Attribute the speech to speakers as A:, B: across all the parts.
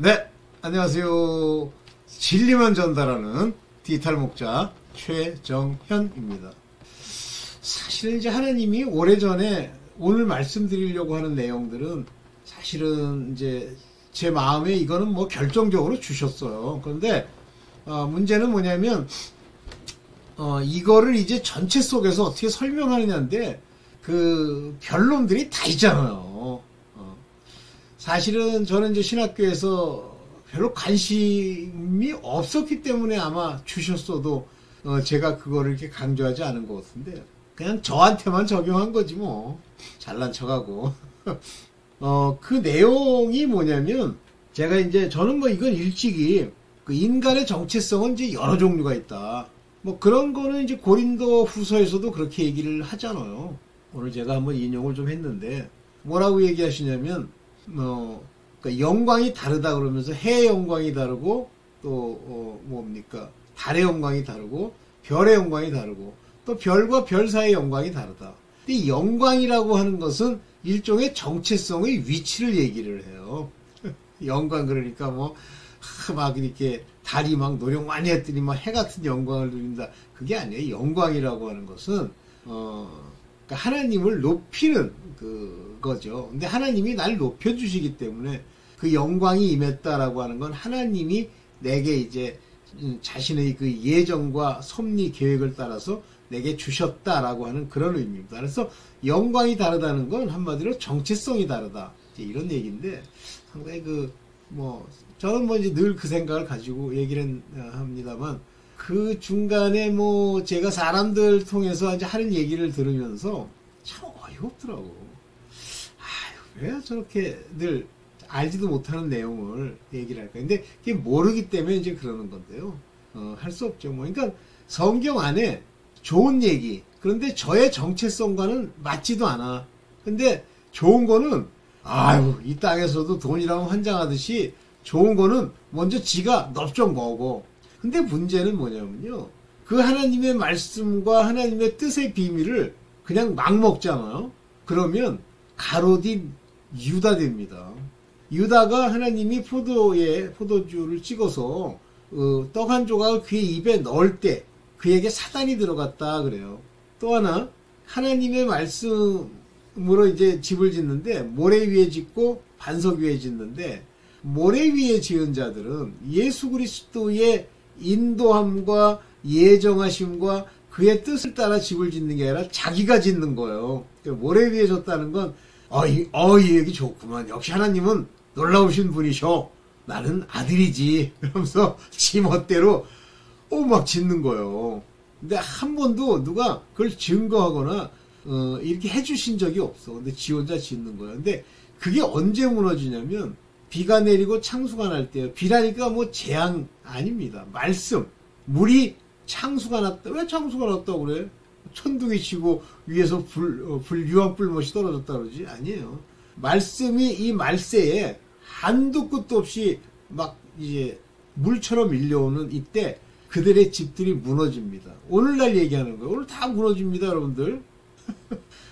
A: 네, 안녕하세요. 진리만 전달하는 디지털 목자 최정현입니다. 사실은 이제 하나님이 오래전에 오늘 말씀드리려고 하는 내용들은 사실은 이제 제 마음에 이거는 뭐 결정적으로 주셨어요. 그런데 문제는 뭐냐면 이거를 이제 전체 속에서 어떻게 설명하느냐인데 그 변론들이 다 있잖아요. 사실은 저는 이제 신학교에서 별로 관심이 없었기 때문에 아마 주셨어도 제가 그거를 이렇게 강조하지 않은 것 같은데 그냥 저한테만 적용한 거지 뭐. 잘난 척하고. 그 내용이 뭐냐면 제가 이제 저는 뭐 이건 일찍이 그 인간의 정체성은 이제 여러 종류가 있다. 뭐 그런 거는 이제 고린도 후서에서도 그렇게 얘기를 하잖아요. 오늘 제가 한번 인용을 좀 했는데 뭐라고 얘기하시냐면 그러니까 영광이 다르다 그러면서 해의 영광이 다르고 또 뭡니까 달의 영광이 다르고 별의 영광이 다르고 또 별과 별 사이의 영광이 다르다. 근데 영광이라고 하는 것은 일종의 정체성의 위치를 얘기를 해요. 영광 그러니까 뭐 막 이렇게 달이 막 노력 많이 했더니 막 해 같은 영광을 누린다. 그게 아니에요. 영광이라고 하는 것은 그러니까 하나님을 높이는 그거죠. 근데 하나님이 날 높여주시기 때문에 그 영광이 임했다라고 하는 건 하나님이 내게 이제 자신의 그 예정과 섭리 계획을 따라서 내게 주셨다라고 하는 그런 의미입니다. 그래서 영광이 다르다는 건 한마디로 정체성이 다르다. 이제 이런 얘기인데 상당히 저는 뭐 이제 늘 그 생각을 가지고 얘기를 합니다만 그 중간에 뭐 제가 사람들 통해서 이제 하는 얘기를 들으면서 참 어이가 없더라고. 아유, 왜 저렇게 늘 알지도 못하는 내용을 얘기를 할까. 근데 그게 모르기 때문에 이제 그러는 건데요. 할 수 없죠. 뭐. 그러니까 성경 안에 좋은 얘기. 그런데 저의 정체성과는 맞지도 않아. 근데 좋은 거는, 아유, 이 땅에서도 돈이라면 환장하듯이 좋은 거는 먼저 지가 넓적 먹어. 근데 문제는 뭐냐면요. 그 하나님의 말씀과 하나님의 뜻의 비밀을 그냥 막 먹잖아요. 그러면 가로딘 유다 됩니다. 유다가 하나님이 포도주를 찍어서 떡 한 조각을 그의 입에 넣을 때 그에게 사단이 들어갔다 그래요. 또 하나 하나님의 말씀으로 이제 집을 짓는데 모래 위에 짓고 반석 위에 짓는데 모래 위에 지은 자들은 예수 그리스도의 인도함과 예정하심과 그의 뜻을 따라 집을 짓는 게 아니라 자기가 짓는 거예요. 모래 위에 졌다는 건 이 얘기 좋구만. 역시 하나님은 놀라우신 분이셔. 나는 아들이지. 그러면서 지 멋대로 막 짓는 거예요. 근데 한 번도 누가 그걸 증거하거나 이렇게 해주신 적이 없어. 근데 지 혼자 짓는 거예요. 근데 그게 언제 무너지냐면 비가 내리고 창수가 날 때요. 비라니까 뭐 재앙 아닙니다. 말씀. 물이 창수가 났다. 왜 창수가 났다고 그래? 천둥이 치고 위에서 유황불못이 떨어졌다 그러지? 아니에요. 말씀이 이 말세에 한도 끝도 없이 막 이제 물처럼 밀려오는 이때 그들의 집들이 무너집니다. 오늘날 얘기하는 거예요. 오늘 다 무너집니다, 여러분들.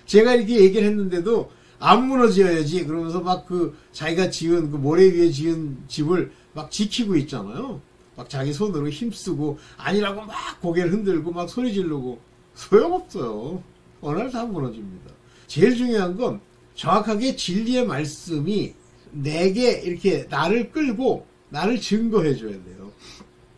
A: 제가 이렇게 얘기를 했는데도 안 무너져야지. 그러면서 막 자기가 지은 그 모래 위에 지은 집을 막 지키고 있잖아요. 막 자기 손으로 힘쓰고 아니라고 막 고개를 흔들고 막 소리 지르고 소용없어요. 어느 날 다 무너집니다. 제일 중요한 건 정확하게 진리의 말씀이 내게 이렇게 나를 끌고 나를 증거해 줘야 돼요.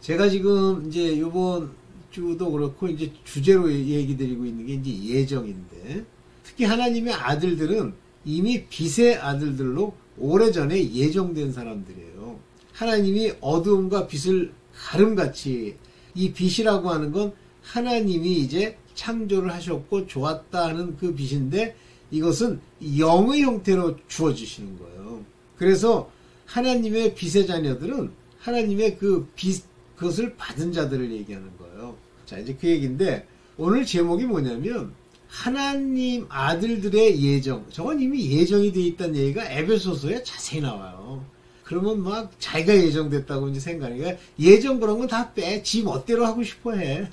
A: 제가 지금 이제 이번 주도 그렇고 이제 주제로 얘기 드리고 있는 게 이제 예정인데 특히 하나님의 아들들은 이미 빛의 아들들로 오래전에 예정된 사람들이에요. 하나님이 어두움과 빛을 가름같이 이 빛이라고 하는 건 하나님이 이제 창조를 하셨고 좋았다 하는 그 빛인데 이것은 영의 형태로 주어지시는 거예요. 그래서 하나님의 빛의 자녀들은 하나님의 그 빛, 그것을 받은 자들을 얘기하는 거예요. 자, 이제 그 얘기인데 오늘 제목이 뭐냐면 하나님 아들들의 예정. 저건 이미 예정이 되어 있다는 얘기가 에베소서에 자세히 나와요. 그러면 막 자기가 예정됐다고 이제 생각하니까 예정 그런 건 다 빼. 지 멋대로 하고 싶어 해.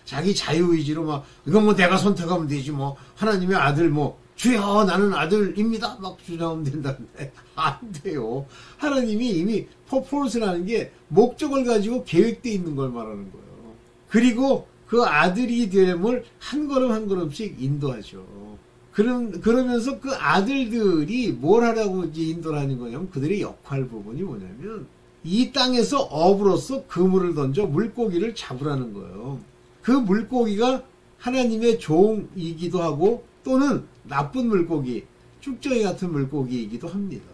A: 자기 자유의지로 막 이건 뭐 내가 선택하면 되지 뭐 하나님의 아들 뭐 주여 나는 아들입니다 막 주장하면 된다는데 안 돼요. 하나님이 이미 퍼포먼스라는 게 목적을 가지고 계획되어 있는 걸 말하는 거예요. 그리고 그 아들이 됨을 한 걸음 한 걸음씩 인도하죠. 그러면서 그 아들들이 뭘 하라고 이제 인도를 하는 거냐면 그들의 역할 부분이 뭐냐면 이 땅에서 어부로서 그물을 던져 물고기를 잡으라는 거예요. 그 물고기가 하나님의 종이기도 하고 또는 나쁜 물고기, 쭉정이 같은 물고기이기도 합니다.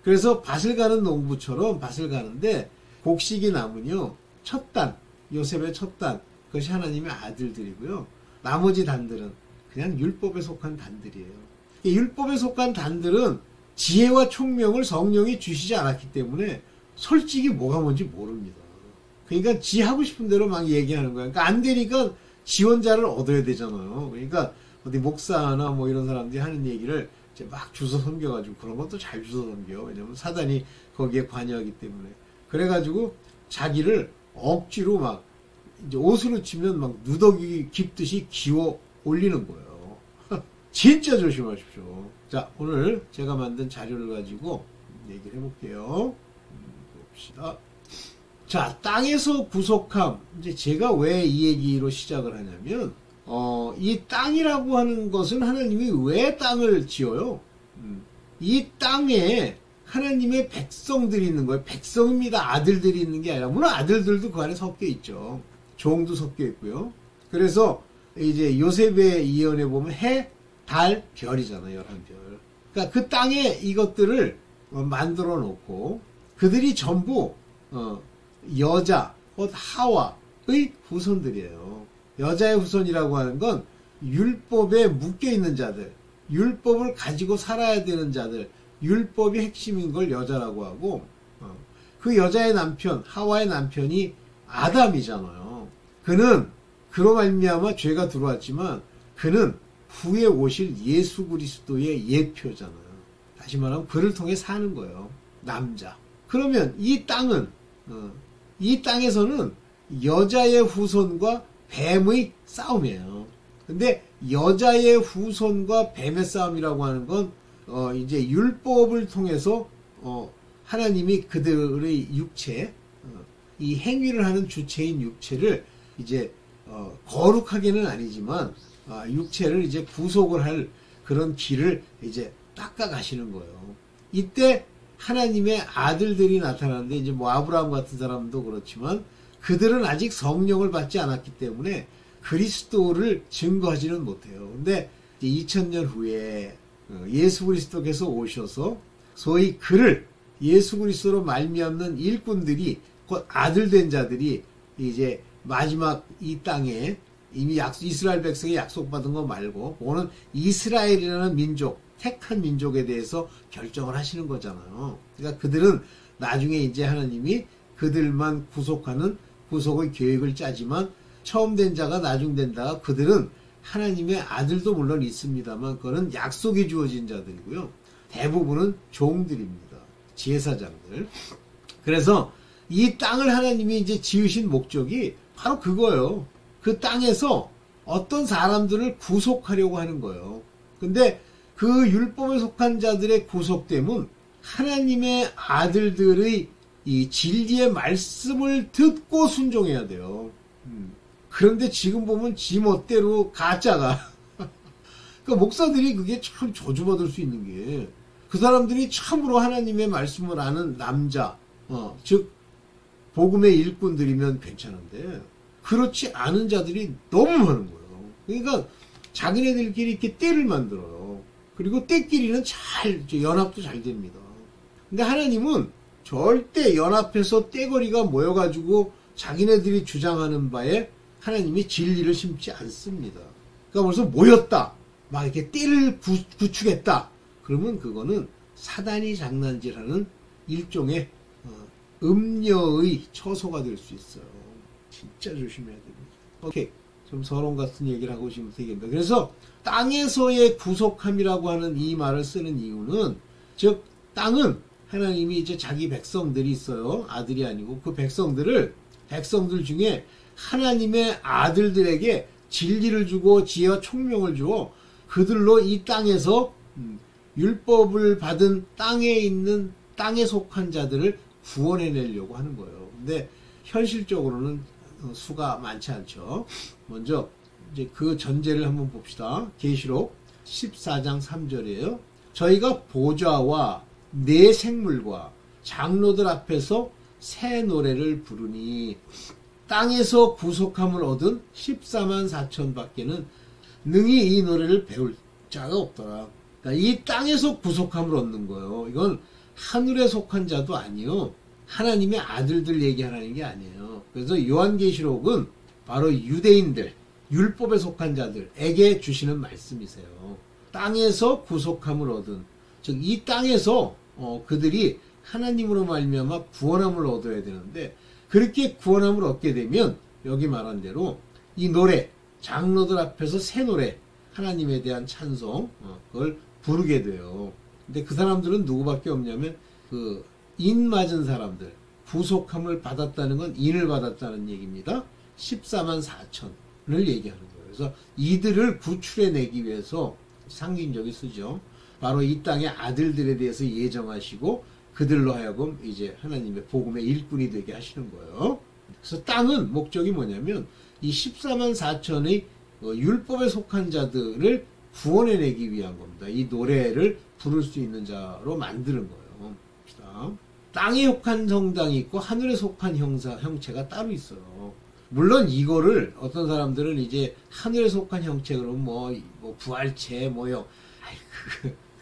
A: 그래서 밭을 가는 농부처럼 밭을 가는데 곡식이 남으면요. 첫 단, 요셉의 첫 단, 그것이 하나님의 아들들이고요. 나머지 단들은 그냥 율법에 속한 단들이에요. 율법에 속한 단들은 지혜와 총명을 성령이 주시지 않았기 때문에 솔직히 뭐가 뭔지 모릅니다. 그러니까 지 하고 싶은 대로 막 얘기하는 거야. 그러니까 안 되니까 지원자를 얻어야 되잖아요. 그러니까 어디 목사나 뭐 이런 사람들이 하는 얘기를 이제 막 주워 섬겨가지고 그런 것도 잘 주워 섬겨. 왜냐면 사단이 거기에 관여하기 때문에. 그래가지고 자기를 억지로 막 이제 옷으로 치면 막 누더기 깊듯이 기워 올리는 거예요. 진짜 조심하십시오. 자, 오늘 제가 만든 자료를 가지고 얘기를 해볼게요. 봅시다. 자, 땅에서 구속함. 이제 제가 왜 이 얘기로 시작을 하냐면, 이 땅이라고 하는 것은 하나님이 왜 땅을 지어요? 이 땅에 하나님의 백성들이 있는 거예요. 백성입니다. 아들들이 있는 게 아니라, 물론 아들들도 그 안에 섞여 있죠. 종도 섞여 있고요. 그래서 이제 요셉의 예언에 보면 해, 달, 별이잖아요. 11별. 그러니까 그 땅에 이것들을 만들어 놓고 그들이 전부 여자, 곧 하와의 후손들이에요. 여자의 후손이라고 하는 건 율법에 묶여 있는 자들, 율법을 가지고 살아야 되는 자들, 율법이 핵심인 걸 여자라고 하고 그 여자의 남편, 하와의 남편이 아담이잖아요. 그는 그로 말미암아 죄가 들어왔지만 그는 후에 오실 예수 그리스도의 예표잖아요. 다시 말하면 그를 통해 사는 거예요. 남자. 그러면 이 땅은 이 땅에서는 여자의 후손과 뱀의 싸움이에요. 근데 여자의 후손과 뱀의 싸움이라고 하는 건 이제 율법을 통해서 하나님이 그들의 육체, 이 행위를 하는 주체인 육체를 이제 거룩하게는 아니지만 육체를 이제 구속을 할 그런 길을 이제 닦아 가시는 거예요. 이때 하나님의 아들들이 나타나는데 이제 뭐 아브라함 같은 사람도 그렇지만 그들은 아직 성령을 받지 않았기 때문에 그리스도를 증거하지는 못해요. 근데 2000년 후에 예수 그리스도께서 오셔서 소위 그를 예수 그리스도로 말미암는 일꾼들이 곧 아들 된 자들이 이제 마지막 이 땅에 이미 이스라엘 백성이 약속받은 거 말고 그거는 이스라엘이라는 민족, 택한 민족에 대해서 결정을 하시는 거잖아요. 그러니까 그들은 나중에 이제 하나님이 그들만 구속하는 구속의 계획을 짜지만 처음 된 자가 나중 된 자가 그들은 하나님의 아들도 물론 있습니다만 그거는 약속이 주어진 자들이고요. 대부분은 종들입니다. 제사장들. 그래서 이 땅을 하나님이 이제 지으신 목적이 바로 그거예요. 그 땅에서 어떤 사람들을 구속하려고 하는 거예요. 근데 그 율법에 속한 자들의 구속됨은 하나님의 아들들의 이 진리의 말씀을 듣고 순종해야 돼요. 그런데 지금 보면 지 멋대로 가짜가 그러니까 목사들이 그게 참 저주받을 수 있는 게 그 사람들이 참으로 하나님의 말씀을 아는 남자, 즉 복음의 일꾼들이면 괜찮은데 그렇지 않은 자들이 너무 많은 거예요. 그러니까 자기네들끼리 이렇게 떼를 만들어요. 그리고 떼끼리는 잘 연합도 잘 됩니다. 근데 하나님은 절대 연합해서 떼거리가 모여가지고 자기네들이 주장하는 바에 하나님이 진리를 심지 않습니다. 그러니까 벌써 모였다. 막 이렇게 떼를 구축했다. 그러면 그거는 사단이 장난질하는 일종의 음녀의 처소가 될 수 있어요. 진짜 조심해야 됩니다. 오케이. 좀 서론 같은 얘기를 하고 싶으면 되겠습니다. 그래서 땅에서의 구속함이라고 하는 이 말을 쓰는 이유는 즉 땅은 하나님이 이제 자기 백성들이 있어요. 아들이 아니고 그 백성들 중에 하나님의 아들들에게 진리를 주고 지혜와 총명을 주어 그들로 이 땅에서 율법을 받은 땅에 있는 땅에 속한 자들을 구원해내려고 하는 거예요. 근데 현실적으로는 수가 많지 않죠. 먼저 이제 그 전제를 한번 봅시다. 계시록 14장 3절이에요. 저희가 보좌와 네 생물과 장로들 앞에서 새 노래를 부르니 땅에서 구속함을 얻은 14만 4천 밖에는 능히 이 노래를 배울 자가 없더라. 그러니까 이 땅에서 구속함을 얻는 거예요. 이건 하늘에 속한 자도 아니요, 하나님의 아들들 얘기하라는 게 아니에요. 그래서 요한계시록은 바로 유대인들, 율법에 속한 자들에게 주시는 말씀이세요. 땅에서 구속함을 얻은, 즉 이 땅에서 그들이 하나님으로 말미암아 구원함을 얻어야 되는데, 그렇게 구원함을 얻게 되면 여기 말한 대로 이 노래, 장로들 앞에서 새 노래, 하나님에 대한 찬송, 그걸 부르게 돼요. 근데 그 사람들은 누구밖에 없냐면 그 인 맞은 사람들, 구속함을 받았다는 건 인을 받았다는 얘기입니다. 14만 4천을 얘기하는 거예요. 그래서 이들을 구출해내기 위해서 상징적이 쓰죠. 바로 이 땅의 아들들에 대해서 예정하시고 그들로 하여금 이제 하나님의 복음의 일꾼이 되게 하시는 거예요. 그래서 땅은 목적이 뭐냐면 이 14만 4천의 율법에 속한 자들을 구원해내기 위한 겁니다. 이 노래를 부를 수 있는 자로 만드는 거예요. 땅에 속한 성당이 있고 하늘에 속한 형체가 따로 있어요. 물론 이거를 어떤 사람들은 이제 하늘에 속한 형체 그러면 뭐 부활체 뭐요,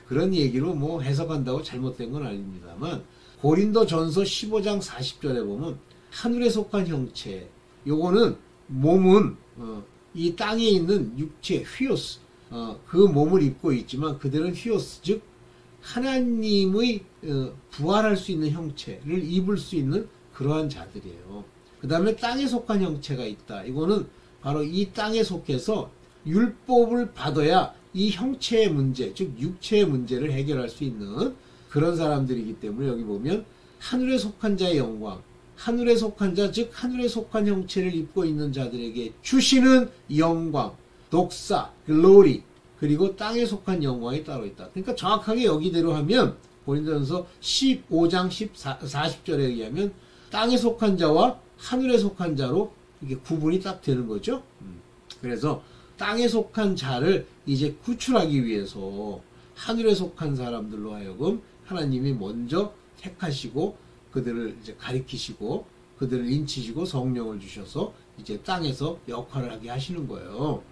A: 그런 얘기로 뭐 해석한다고 잘못된 건 아닙니다만, 고린도전서 15장 40절에 보면 하늘에 속한 형체, 요거는 몸은 이 땅에 있는 육체 휘오스, 그 몸을 입고 있지만 그들은 휘오스, 즉 하나님의 부활할 수 있는 형체를 입을 수 있는 그러한 자들이에요. 그 다음에 땅에 속한 형체가 있다. 이거는 바로 이 땅에 속해서 율법을 받아야 이 형체의 문제, 즉 육체의 문제를 해결할 수 있는 그런 사람들이기 때문에 여기 보면 하늘에 속한 자의 영광, 하늘에 속한 자, 즉 하늘에 속한 형체를 입고 있는 자들에게 주시는 영광, 독사, 글로리, 그리고 땅에 속한 영광이 따로 있다. 그러니까 정확하게 여기대로 하면 고린도전서 15장 40절에 의하면 땅에 속한 자와 하늘에 속한 자로 이게 구분이 딱 되는 거죠. 그래서 땅에 속한 자를 이제 구출하기 위해서 하늘에 속한 사람들로 하여금 하나님이 먼저 택하시고 그들을 이제 가리키시고 그들을 인치시고 성령을 주셔서 이제 땅에서 역할을 하게 하시는 거예요.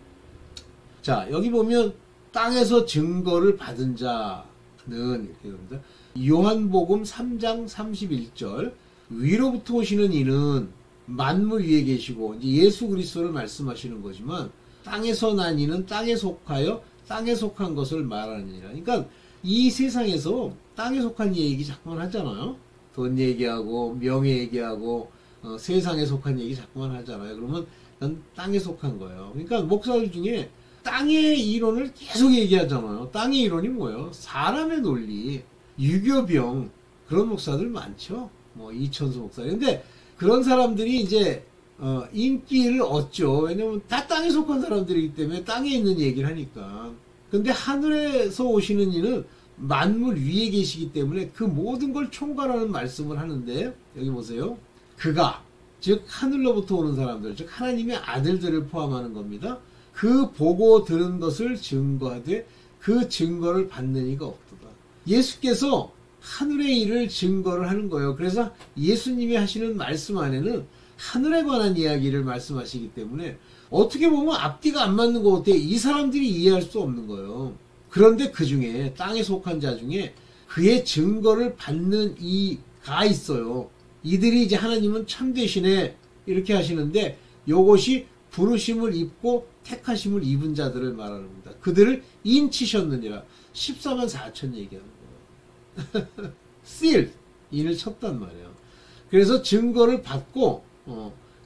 A: 자, 여기 보면 땅에서 증거를 받은 자는 이렇게 됩니다. 요한복음 3장 31절, 위로부터 오시는 이는 만물 위에 계시고, 이제 예수 그리스도를 말씀하시는 거지만 땅에서 난 이는 땅에 속하여 땅에 속한 것을 말하느니라. 그러니까 이 세상에서 땅에 속한 얘기 자꾸만 하잖아요. 돈 얘기하고 명예 얘기하고 세상에 속한 얘기 자꾸만 하잖아요. 그러면 난 땅에 속한 거예요. 그러니까 목사들 중에 땅의 이론을 계속 얘기하잖아요. 땅의 이론이 뭐예요? 사람의 논리, 유교병, 그런 목사들 많죠. 뭐 이천수 목사. 근데 그런 사람들이 이제 인기를 얻죠. 왜냐면 다 땅에 속한 사람들이기 때문에 땅에 있는 얘기를 하니까. 근데 하늘에서 오시는 이는 만물 위에 계시기 때문에 그 모든 걸 총괄하는 말씀을 하는데, 여기 보세요. 그가, 즉 하늘로부터 오는 사람들, 즉 하나님의 아들들을 포함하는 겁니다. 그 보고 들은 것을 증거하되 그 증거를 받는 이가 없도다. 예수께서 하늘의 일을 증거를 하는 거예요. 그래서 예수님이 하시는 말씀 안에는 하늘에 관한 이야기를 말씀하시기 때문에 어떻게 보면 앞뒤가 안 맞는 것 같아요. 이 사람들이 이해할 수 없는 거예요. 그런데 그 중에 땅에 속한 자 중에 그의 증거를 받는 이가 있어요. 이들이 이제 하나님은 참되시네 이렇게 하시는데, 요것이 부르심을 입고 택하심을 입은 자들을 말하는 겁니다. 그들을 인치셨느니라. 14만 4천 얘기하는 거예요. seal, 인을 쳤단 말이에요. 그래서 증거를 받고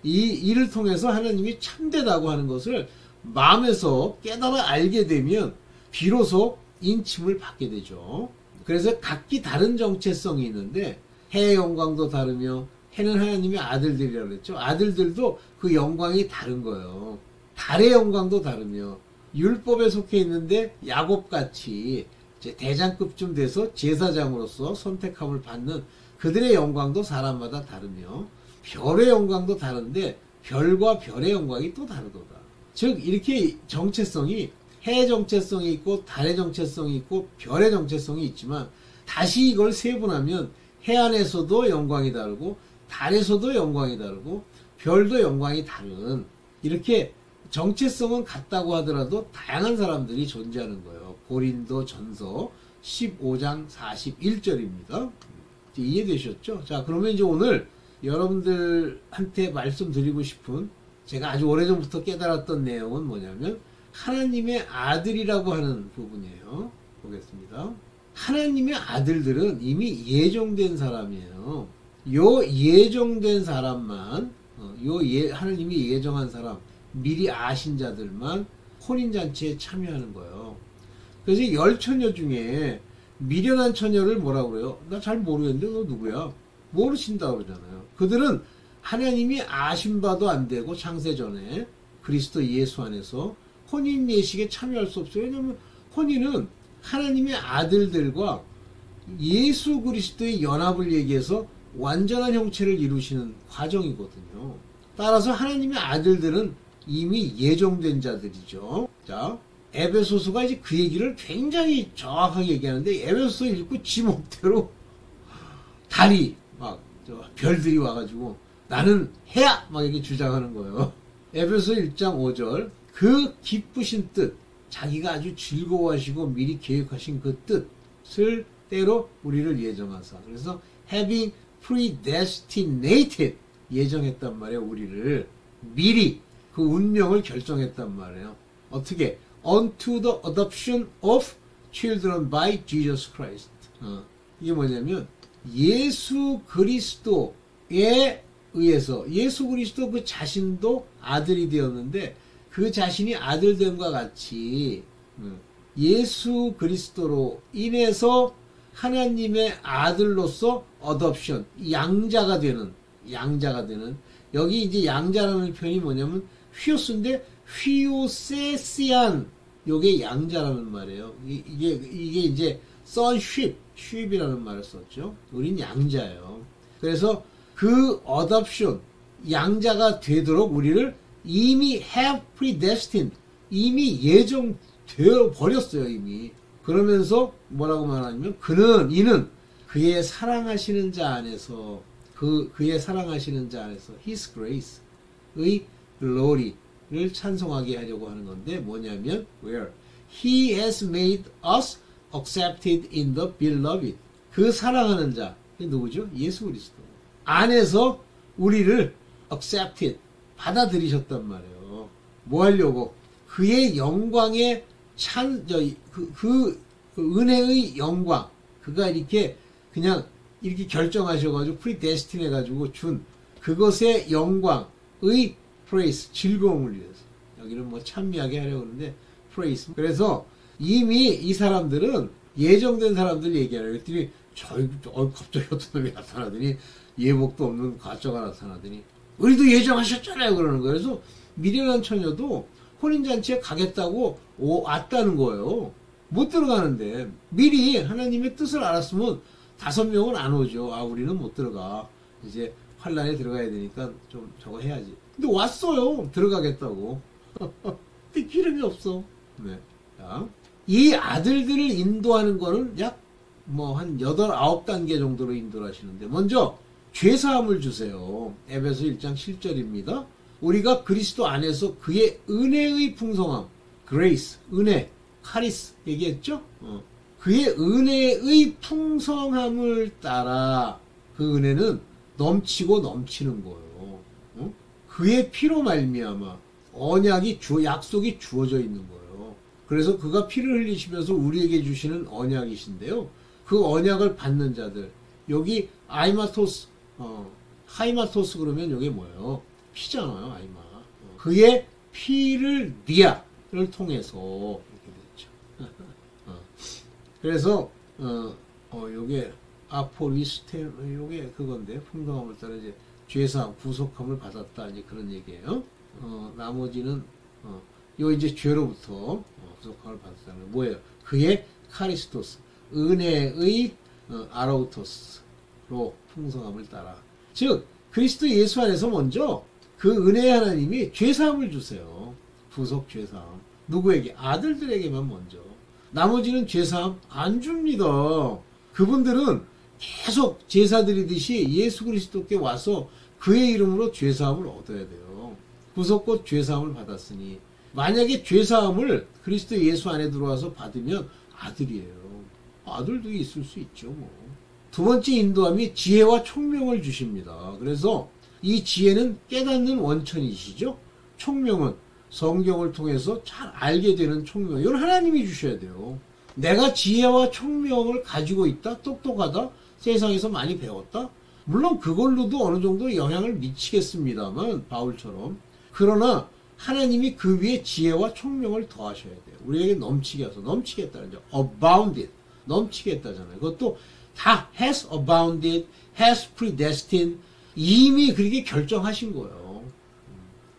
A: 이 일을 통해서 하나님이 참되다고 하는 것을 마음에서 깨달아 알게 되면 비로소 인침을 받게 되죠. 그래서 각기 다른 정체성이 있는데, 해의 영광도 다르며, 해는 하나님의 아들들이라고 그랬죠. 아들들도 그 영광이 다른 거예요. 달의 영광도 다르며, 율법에 속해 있는데 야곱같이 이제 대장급쯤 돼서 제사장으로서 선택함을 받는 그들의 영광도 사람마다 다르며 별의 영광도 다른데 별과 별의 영광이 또 다르도다. 즉 이렇게 정체성이 해의 정체성이 있고 달의 정체성이 있고 별의 정체성이 있지만 다시 이걸 세분하면 해 안에서도 영광이 다르고 달에서도 영광이 다르고 별도 영광이 다른 이렇게 정체성은 같다고 하더라도 다양한 사람들이 존재하는 거예요. 고린도 전서 15장 41절입니다. 이해되셨죠? 자, 그러면 이제 오늘 여러분들한테 말씀드리고 싶은 제가 아주 오래전부터 깨달았던 내용은 뭐냐면 하나님의 아들이라고 하는 부분이에요. 보겠습니다. 하나님의 아들들은 이미 예정된 사람이에요. 요 예정된 사람만 하나님이 예정한 사람 미리 아신 자들만 혼인잔치에 참여하는 거예요. 그래서 열 처녀 중에 미련한 처녀를 뭐라고 그래요? 나 잘 모르겠는데 너 누구야? 모르신다 그러잖아요. 그들은 하나님이 아신 바도 안 되고 창세전에 그리스도 예수 안에서 혼인 예식에 참여할 수 없어요. 왜냐하면 혼인은 하나님의 아들들과 예수 그리스도의 연합을 얘기해서 완전한 형체를 이루시는 과정이거든요. 따라서 하나님의 아들들은 이미 예정된 자들이죠. 자, 에베소서가 이제 그 얘기를 굉장히 정확하게 얘기하는데 에베소서 읽고 지목대로 달이 막 별들이 와가지고 나는 해야 막 이렇게 주장하는 거예요. 에베소 1장 5절 그 기쁘신 뜻 자기가 아주 즐거워하시고 미리 계획하신 그 뜻을 때로 우리를 예정하사 그래서 having predestinated 예정했단 말이에요. 우리를 미리 그 운명을 결정했단 말이에요. 어떻게? unto the adoption of children by Jesus Christ. 이게 뭐냐면 예수 그리스도에 의해서 예수 그리스도 그 자신도 아들이 되었는데 그 자신이 아들됨과 같이 예수 그리스도로 인해서 하나님의 아들로서 어덥션 양자가 되는 여기 이제 양자라는 표현이 뭐냐면 휘오스인데 휘오세시안 요게 양자라는 말이에요. 이게 이제 sonship이라는 말을 썼죠. 우린 양자예요. 그래서 그 adoption 양자가 되도록 우리를 이미 have predestined 이미 예정되어 버렸어요. 이미 그러면서 뭐라고 말하냐면 이는 그의 사랑하시는 자 안에서 그의 사랑하시는 자 안에서 his grace의 glory를 찬송하게 하려고 하는 건데 뭐냐면 where he has made us accepted in the beloved 그 사랑하는 자 누구죠? 예수 그리스도 안에서 우리를 accepted 받아들이셨단 말이에요. 뭐 하려고? 그의 영광의 그 은혜의 영광 그가 이렇게 그냥 이렇게 결정하셔가지고 predestinate 해가지고 준 그것의 영광의 praise 즐거움을 위해서 여기는 뭐 찬미하게 하려고 하는데 praise 그래서 이미 이 사람들은 예정된 사람들 얘기하려고 했더니 갑자기 어떤 놈이 나타나더니 예복도 없는 가짜가 나타나더니 우리도 예정하셨잖아요 그러는 거예요. 그래서 미련한 처녀도 혼인잔치에 가겠다고 왔다는 거예요. 못 들어가는데 미리 하나님의 뜻을 알았으면 5명은 안 오죠. 우리는 못 들어가. 이제 환란에 들어가야 되니까 좀 저거 해야지. 근데 왔어요. 들어가겠다고. 근데 기름이 없어. 네. 자, 이 아들들을 인도하는 거는 약 한 8, 9단계 정도로 인도를 하시는데 먼저 죄사함을 주세요. 에베소 1장 7절입니다. 우리가 그리스도 안에서 그의 은혜의 풍성함, grace, 은혜, 카리스 얘기했죠? 그의 은혜의 풍성함을 따라 그 은혜는 넘치고 넘치는 거예요. 그의 피로 말미암아 언약이 약속이 주어져 있는 거예요. 그래서 그가 피를 흘리시면서 우리에게 주시는 언약이신데요. 그 언약을 받는 자들 여기 아이마토스 하이마토스 그러면 이게 뭐예요? 피잖아요. 아이마. 그의 피를 니아를 통해서 이렇게 됐죠. 그래서 요게 아포리스테 요게 그건데 풍성함을 따라 이제 죄사함 구속함을 받았다 이제 그런 얘기예요. 나머지는 요 이제 죄로부터 구속함을 받았다는 뭐예요? 그의 카리스토스, 은혜의 아라우토스로 풍성함을 따라. 즉 그리스도 예수 안에서 먼저 그 은혜의 하나님이 죄사함을 주세요. 구속 죄사함. 누구에게? 아들들에게만 먼저. 나머지는 죄사함 안 줍니다. 그분들은 계속 제사 드리듯이 예수 그리스도께 와서 그의 이름으로 죄사함을 얻어야 돼요. 구속 곧 죄사함을 받았으니 만약에 죄사함을 그리스도 예수 안에 들어와서 받으면 아들이에요. 아들도 있을 수 있죠. 뭐. 두 번째 인도함이 지혜와 총명을 주십니다. 그래서 이 지혜는 깨닫는 원천이시죠. 총명은 성경을 통해서 잘 알게 되는 총명. 이걸 하나님이 주셔야 돼요. 내가 지혜와 총명을 가지고 있다? 똑똑하다? 세상에서 많이 배웠다? 물론 그걸로도 어느 정도 영향을 미치겠습니다만 바울처럼. 그러나 하나님이 그 위에 지혜와 총명을 더하셔야 돼요. 우리에게 넘치게 해서 넘치게 했다는 점. abounded. 넘치게 했다잖아요. 그것도 다 has abounded, has predestined. 이미 그렇게 결정하신 거예요.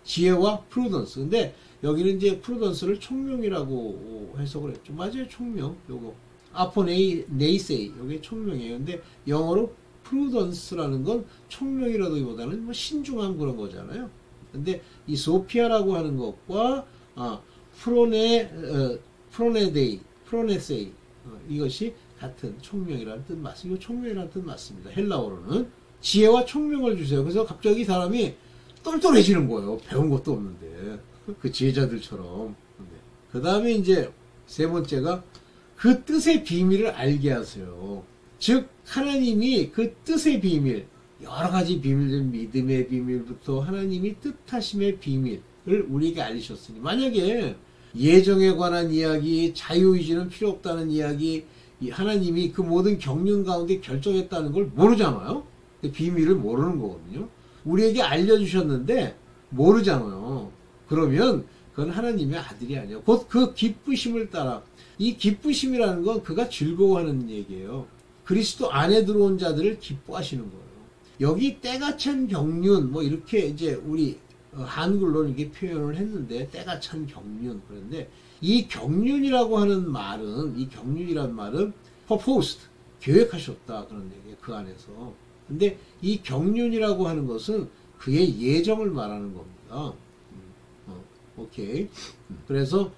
A: 지혜와 prudence. 근데 여기는 이제 prudence를 총명이라고 해석을 했죠. 맞아요. 총명. 요거. 아포네이세이. 요게 총명이에요. 근데 영어로 prudence라는 건 총명이라기보다는 뭐 신중함 그런 거잖아요. 근데 이 소피아라고 하는 것과 프로네세이 이것이 같은 총명이라는 뜻 맞습니다. 총명이라는 뜻 맞습니다. 헬라어로는 지혜와 총명을 주세요. 그래서 갑자기 사람이 똘똘해지는 거예요. 배운 것도 없는데 그 제자들처럼. 그 다음에 이제 세 번째가 그 뜻의 비밀을 알게 하세요. 즉 하나님이 그 뜻의 비밀, 여러 가지 비밀들, 믿음의 비밀부터 하나님이 뜻하심의 비밀을 우리에게 알리셨으니 만약에 예정에 관한 이야기, 자유의지는 필요 없다는 이야기, 하나님이 그 모든 경륜 가운데 결정했다는 걸 모르잖아요. 그 비밀을 모르는 거거든요. 우리에게 알려주셨는데 모르잖아요. 그러면 그건 하나님의 아들이 아니에요. 곧 그 기쁘심을 따라. 이 기쁘심이라는 건 그가 즐거워하는 얘기예요. 그리스도 안에 들어온 자들을 기뻐하시는 거예요. 여기 때가 찬 경륜 뭐 이렇게 이제 우리 한글로 이렇게 표현을 했는데 때가 찬 경륜. 그런데 이 경륜이라고 하는 말은 이 경륜이란 말은 proposed 계획하셨다 그런 얘기예요. 그 안에서. 근데 이 경륜이라고 하는 것은 그의 예정을 말하는 겁니다. 오케이. 그래서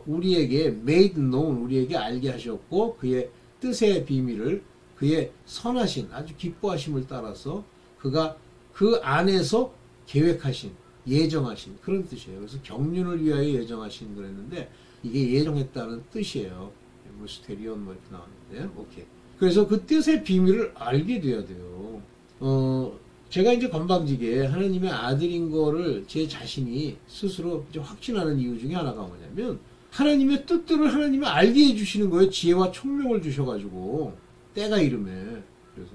A: 우리에게 made known 우리에게 알게 하셨고 그의 뜻의 비밀을 그의 선하신 아주 기뻐하심을 따라서 그가 그 안에서 계획하신 예정하신 그런 뜻이에요. 그래서 경륜을 위하여 예정하신 그랬는데 이게 예정했다는 뜻이에요. 무스테리온 뭐 이렇게 나왔는데 오케이. 그래서 그 뜻의 비밀을 알게 돼야 돼요. 제가 이제 건방지게 하나님의 아들인 거를 제 자신이 스스로 이제 확신하는 이유 중에 하나가 뭐냐면 하나님의 뜻들을 하나님이 알게 해주시는 거예요. 지혜와 총명을 주셔가지고 때가 이름에. 그래서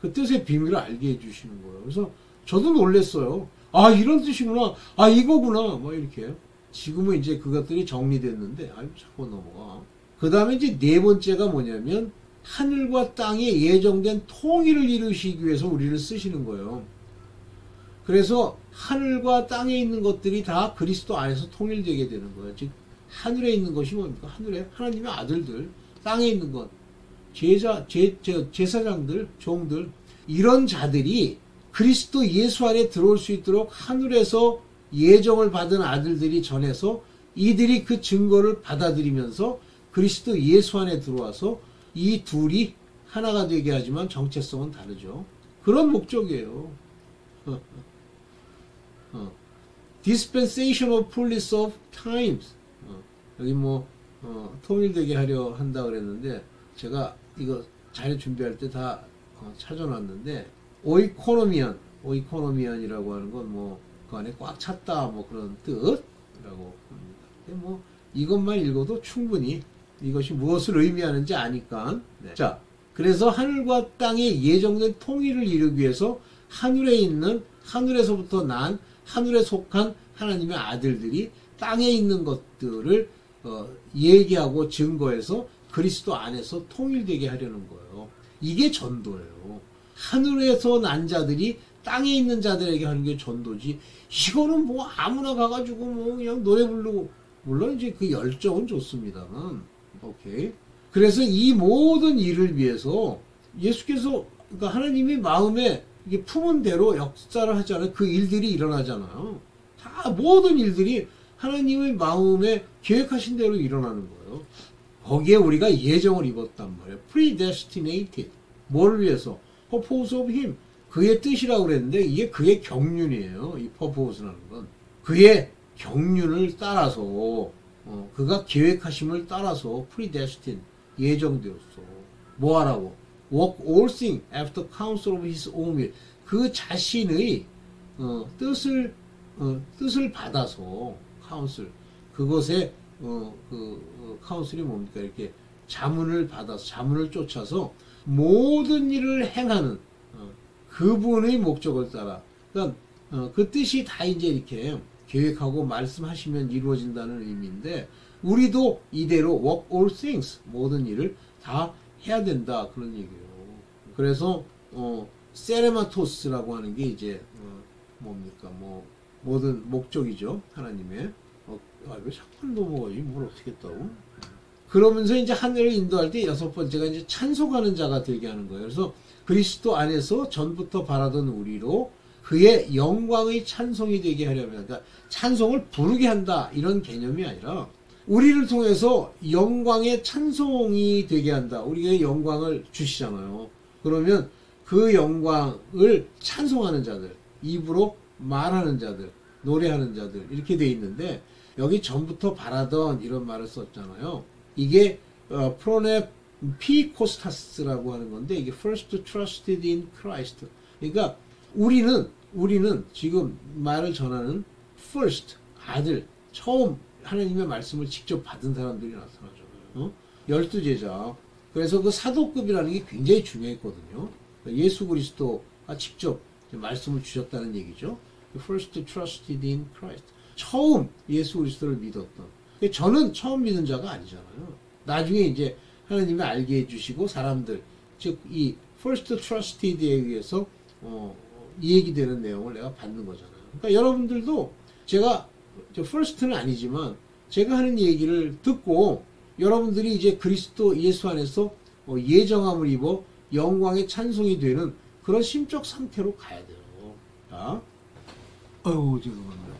A: 그 뜻의 비밀을 알게 해주시는 거예요. 그래서 저도 놀랬어요. 아 이런 뜻이구나. 아 이거구나. 뭐 이렇게. 지금은 이제 그것들이 정리됐는데 아유 자꾸 넘어가. 그 다음에 이제 네 번째가 뭐냐면 하늘과 땅에 예정된 통일을 이루시기 위해서 우리를 쓰시는 거예요. 그래서 하늘과 땅에 있는 것들이 다 그리스도 안에서 통일되게 되는 거예요. 즉 하늘에 있는 것이 뭡니까? 하늘에 하나님의 아들들, 땅에 있는 것, 제사장들, 종들 이런 자들이 그리스도 예수 안에 들어올 수 있도록 하늘에서 예정을 받은 아들들이 전해서 이들이 그 증거를 받아들이면서 그리스도 예수 안에 들어와서 이 둘이 하나가 되게 하지만 정체성은 다르죠. 그런 목적이에요. Dispensation of fullness of times. 여기 뭐 통일되게 하려 한다 그랬는데 제가 이거 자료 준비할 때 다 찾아놨는데 오이코노미언이라고 하는 건 뭐 그 안에 꽉 찼다 뭐 그런 뜻이라고 합니다. 뭐 이것만 읽어도 충분히 이것이 무엇을 의미하는지 아니까. 네. 자, 그래서 하늘과 땅의 예정된 통일을 이루기 위해서 하늘에 있는 하늘에서부터 난 하늘에 속한 하나님의 아들들이 땅에 있는 것들을 얘기하고 증거해서 그리스도 안에서 통일되게 하려는 거예요. 이게 전도예요. 하늘에서 난 자들이 땅에 있는 자들에게 하는 게 전도지. 이거는 뭐 아무나 가가지고 뭐 그냥 노래 부르고 물론 이제 그 열정은 좋습니다만. 오케이. 그래서 이 모든 일을 위해서 예수께서, 그러니까 하나님이 마음에 이게 품은 대로 역사를 하잖아요. 그 일들이 일어나잖아요. 다 모든 일들이 하나님의 마음에 계획하신 대로 일어나는 거예요. 거기에 우리가 예정을 입었단 말이에요. predestinated. 뭘 위해서? purpose of him. 그의 뜻이라고 그랬는데 이게 그의 경륜이에요. 이 purpose라는 건. 그의 경륜을 따라서 그가 계획하심을 따라서 predestined. 예정되었어. 뭐 하라고? Work all things after counsel of his own will. 그 자신의 뜻을 받아서 counsel. 그것에 카운슬이 뭡니까? 이렇게 자문을 받아서 자문을 쫓아서 모든 일을 행하는 그분의 목적을 따라. 그러니까 그 뜻이 다 이제 이렇게 계획하고 말씀하시면 이루어진다는 의미인데 우리도 이대로 work all things 모든 일을 다 해야 된다 그런 얘기예요. 그래서 세레마토스라고 하는 게 이제 뭡니까? 뭐 모든 목적이죠. 하나님의. 왜 자꾸 넘어가지? 뭘 어떻게 했다고? 그러면서 이제 하늘을 인도할 때 여섯 번째가 이제 찬송하는 자가 되게 하는 거예요. 그래서 그리스도 안에서 전부터 바라던 우리로 그의 영광의 찬송이 되게 하려면, 그러니까 찬송을 부르게 한다 이런 개념이 아니라 우리를 통해서 영광의 찬송이 되게 한다. 우리에게 영광을 주시잖아요. 그러면 그 영광을 찬송하는 자들, 입으로 말하는 자들, 노래하는 자들 이렇게 돼 있는데 여기 전부터 바라던 이런 말을 썼잖아요. 이게 프로네 피코스타스라고 하는 건데 이게 first trusted in Christ. 그러니까 우리는 지금 말을 전하는 first 아들 처음 하나님의 말씀을 직접 받은 사람들이 나타나잖아요. 12제자. 그래서 그 사도급이라는 게 굉장히 중요했거든요. 예수 그리스도가 직접 말씀을 주셨다는 얘기죠. first trusted in Christ. 처음 예수 그리스도를 믿었던. 저는 처음 믿은 자가 아니잖아요. 나중에 이제 하나님이 알게 해주시고 사람들, 즉 이 first trusted에 의해서 이 얘기되는 내용을 내가 받는 거잖아요. 그러니까 여러분들도 제가 first는 아니지만 제가 하는 얘기를 듣고 여러분들이 이제 그리스도 예수 안에서 예정함을 입어 영광의 찬송이 되는 그런 심적 상태로 가야 돼요. 자, 죄송합니다.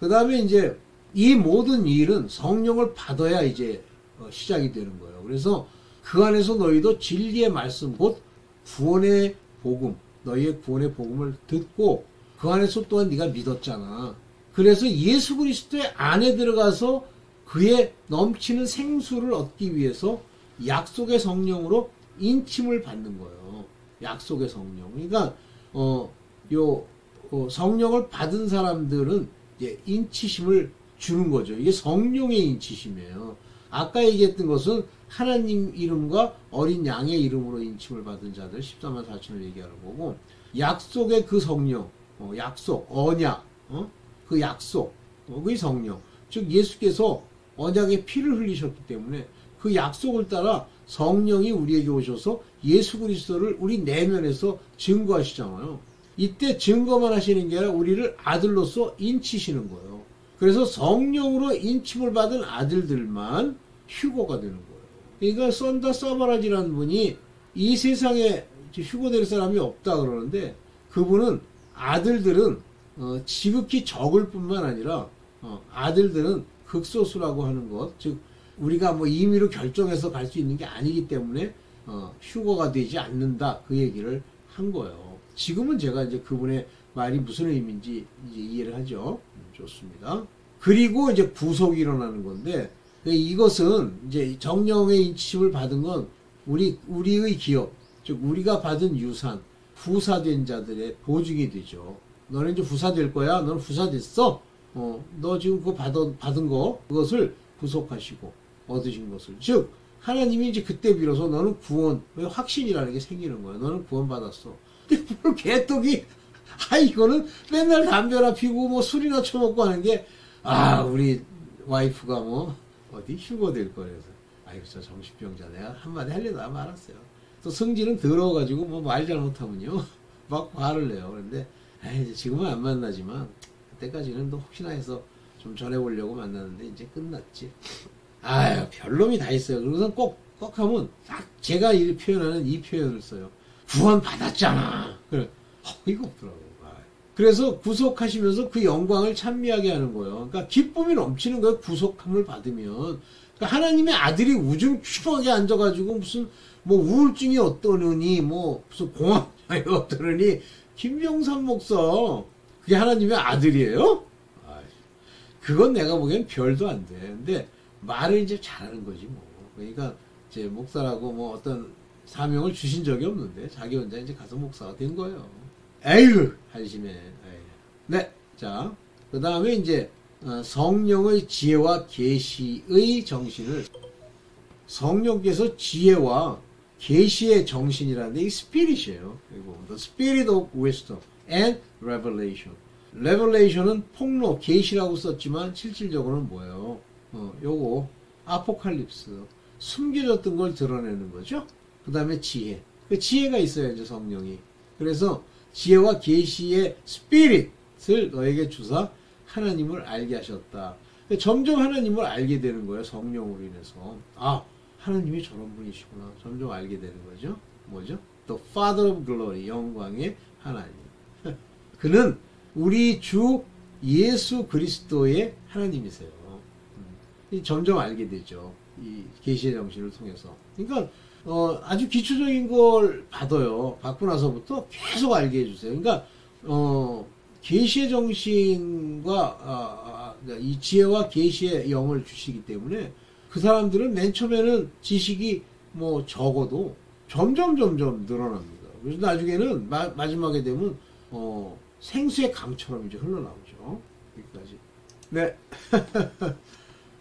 A: 그 다음에 이제 이 모든 일은 성령을 받아야 이제 시작이 되는 거예요. 그래서 그 안에서 너희도 진리의 말씀, 곧 구원의 복음, 너희의 구원의 복음을 듣고 그 안에서 또한 네가 믿었잖아. 그래서 예수 그리스도의 안에 들어가서 그의 넘치는 생수를 얻기 위해서 약속의 성령으로 인침을 받는 거예요. 약속의 성령. 그러니까 성령을 받은 사람들은 이제 인치심을 주는 거죠. 이게 성령의 인치심이에요. 아까 얘기했던 것은 하나님 이름과 어린 양의 이름으로 인침을 받은 자들 14만 4천을 얘기하는 거고, 약속의 그 성령, 약속, 언약, 그 약속, 그 성령, 즉 예수께서 언약의 피를 흘리셨기 때문에 그 약속을 따라 성령이 우리에게 오셔서 예수 그리스도를 우리 내면에서 증거하시잖아요. 이때 증거만 하시는 게 아니라 우리를 아들로서 인치시는 거예요. 그래서 성령으로 인침을 받은 아들들만 휴거가 되는 거예요. 그러니까 썬다 사바라지라는 분이 이 세상에 휴거될 사람이 없다 그러는데, 그분은 아들들은 지극히 적을 뿐만 아니라 아들들은 극소수라고 하는 것, 즉 우리가 뭐 임의로 결정해서 갈 수 있는 게 아니기 때문에 휴거가 되지 않는다, 그 얘기를 한 거예요. 지금은 제가 이제 그분의 말이 무슨 의미인지 이제 이해를 하죠. 좋습니다. 그리고 이제 구속이 일어나는 건데, 이것은 이제 정령의 인치심을 받은 건 우리의 기업, 즉 우리가 받은 유산, 후사된 자들의 보증이 되죠. 너는 이제 후사될 거야. 너는 후사됐어. 너 지금 그거 받은 거, 그것을 구속하시고 얻으신 것을. 즉 하나님이 이제 그때 비로소 너는 구원, 확신이라는 게 생기는 거야. 너는 구원받았어. 근데 뭘 개떡이, 이거는 맨날 담배나 피고 뭐 술이나 처먹고 하는 게, 우리 와이프가 어디 휴거될 거래서. 저 정신병자. 내가 한마디 하려다 말았어요. 또 성질은 더러워가지고 말 잘못하면요 막 화를 내요. 그런데 지금은 안 만나지만 그때까지는 또 혹시나 해서 좀 전해보려고 만났는데 이제 끝났지. 별놈이 다 있어요. 그래서 꼭 꼭 하면 딱 제가 이 표현하는 이 표현을 써요. 구원 받았잖아. 그래. 이거 없더라고. 그래서 구속하시면서 그 영광을 찬미하게 하는 거예요. 그러니까 기쁨이 넘치는 거예요. 구속함을 받으면. 그러니까 하나님의 아들이 우중충하게 앉아가지고 무슨 뭐 우울증이 어떠느니 뭐 무슨 공황장애 어떠느니 김병삼 목사 그게 하나님의 아들이에요? 그건 내가 보기엔 별도 안 돼. 근데 말을 이제 잘하는 거지 뭐. 그러니까 제 목사라고 뭐 어떤 사명을 주신 적이 없는데 자기 혼자 이제 가서 목사가 된 거예요. 에휴 한심해. 에휴. 네, 자 그 다음에 이제 성령의 지혜와 계시의 정신을 성령께서 지혜와 계시의 정신이라는데 이 스피릿이에요. 그리고 the spirit of wisdom and revelation. revelation은 폭로, 계시라고 썼지만 실질적으로는 뭐예요? 요거 아포칼립스 숨겨졌던 걸 드러내는 거죠. 그 다음에 지혜. 그 지혜가 있어야죠 성령이. 그래서 지혜와 계시의 스피릿을 너에게 주사 하나님을 알게 하셨다. 점점 하나님을 알게 되는 거예요. 성령으로 인해서. 아, 하나님이 저런 분이시구나. 점점 알게 되는 거죠. 뭐죠? The Father of Glory, 영광의 하나님. 그는 우리 주 예수 그리스도의 하나님이세요. 점점 알게 되죠. 이 계시의 정신을 통해서. 그러니까 아주 기초적인 걸 받아요. 받고 나서부터 계속 알게 해주세요. 그러니까 계시의 정신과 이 지혜와 계시의 영을 주시기 때문에 그 사람들은 맨 처음에는 지식이 뭐 적어도 점점 늘어납니다. 그래서 나중에는 마지막에 되면 생수의 강처럼 이제 흘러나오죠. 여기까지. 네.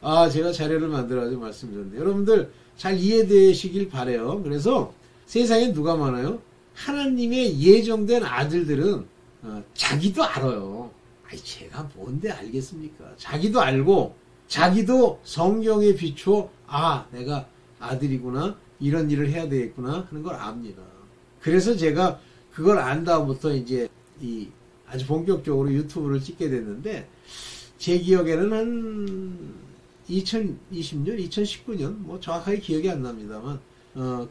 A: 아, 제가 자료를 만들어가지고 말씀드렸는데 여러분들 잘 이해되시길 바래요. 그래서 세상에 누가 많아요? 하나님의 예정된 아들들은 자기도 알아요. 아이, 제가 뭔데 알겠습니까? 자기도 알고 자기도 성경에 비추어 아, 내가 아들이구나, 이런 일을 해야 되겠구나 하는 걸 압니다. 그래서 제가 그걸 안 다음부터 이제 아주 본격적으로 유튜브를 찍게 됐는데 제 기억에는 한 2020년, 2019년 뭐 정확하게 기억이 안 납니다만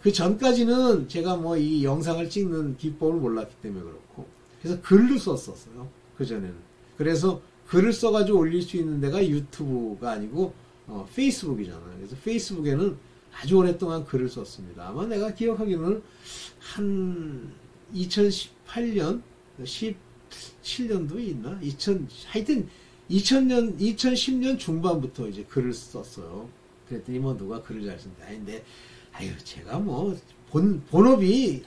A: 그 전까지는 제가 뭐 이 영상을 찍는 기법을 몰랐기 때문에 그렇고 그래서 글로 썼었어요. 그 전에는. 그래서 글을 써가지고 올릴 수 있는 데가 유튜브가 아니고 페이스북이잖아요. 그래서 페이스북에는 아주 오랫동안 글을 썼습니다. 아마 내가 기억하기로는 한 2018년 17년도에 있나? 하여튼 2010년 중반부터 이제 글을 썼어요. 그랬더니 뭐 누가 글을 잘 쓴다. 근데 아유, 제가 뭐 본업이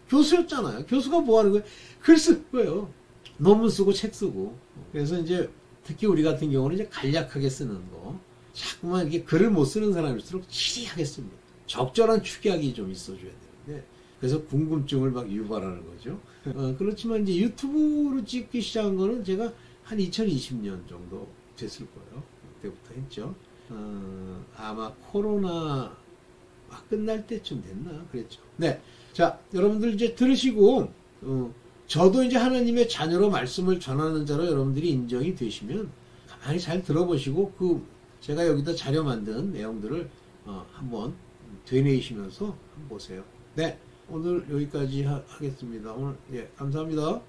A: 교수였잖아요. 교수가 뭐 하는 거예요? 글 쓸 거예요. 논문 쓰고 책 쓰고. 그래서 이제 특히 우리 같은 경우는 이제 간략하게 쓰는 거. 자꾸만 이렇게 글을 못 쓰는 사람일수록 지리하게 씁니다. 적절한 축약이 좀 있어줘야 되는데. 그래서 궁금증을 막 유발하는 거죠. 그렇지만 이제 유튜브로 찍기 시작한 거는 제가 한 2020년 정도 됐을 거예요. 그때부터 했죠. 아마 코로나 끝날 때쯤 됐나? 그랬죠. 네. 자, 여러분들 이제 들으시고, 저도 이제 하나님의 자녀로 말씀을 전하는 자로 여러분들이 인정이 되시면 가만히 잘 들어보시고, 제가 여기다 자료 만든 내용들을 한번 되뇌이시면서 한번 보세요. 네. 오늘 여기까지 하겠습니다. 오늘, 예, 감사합니다.